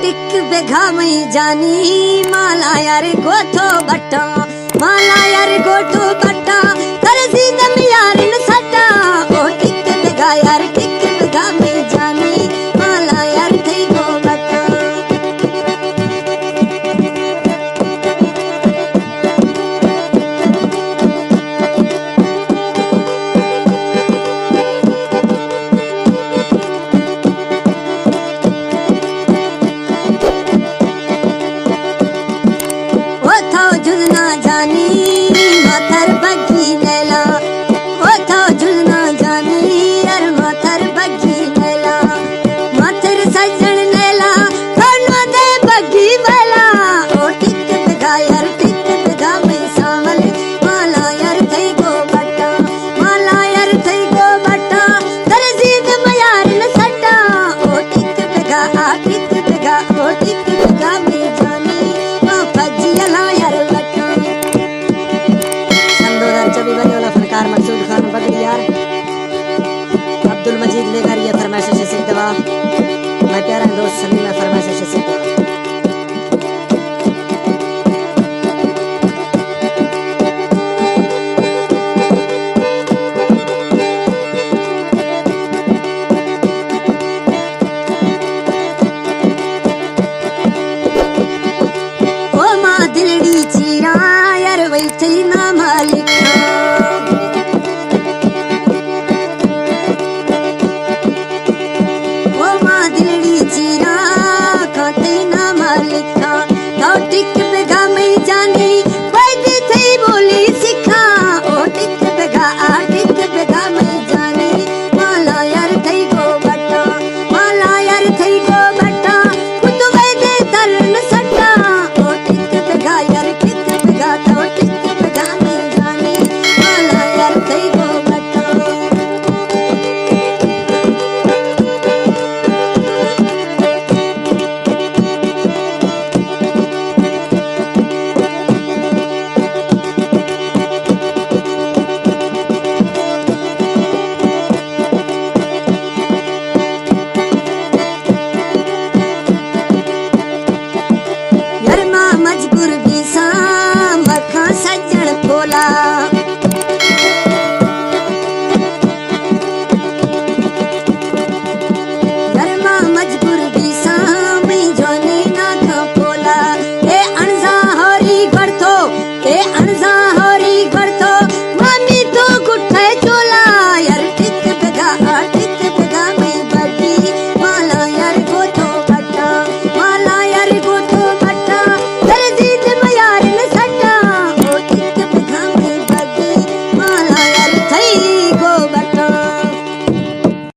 टिक बेघा मई जानी माला यार गोठो बट्टा माला यार गोठो बट्टा तरसी दम यार न सटा ओ टिक बेघा यार टिक बेघा मई जानी माला यार थई गो बट्टा झुलना जानी माथर बगी लैला वो था झुलना जानी यार माथर बगी लैला माथर सजन लैला खाना दे बगी वाला ओ टिक बेघा यार टिक बेघा मैं सावल माला यार थई गो बट्टा माला यार थई गो बट्टा तरजीद में यार न सटा ओ टिक बेघा आ टिक बेघा ओ टिक बेघा मैं जानी वो फजियला यार फनकार मकसूद खान बगड़ियार अब्दुल मजीद लेकर ये फरमाइश से दवा मैं प्यारा दोस्त सलीम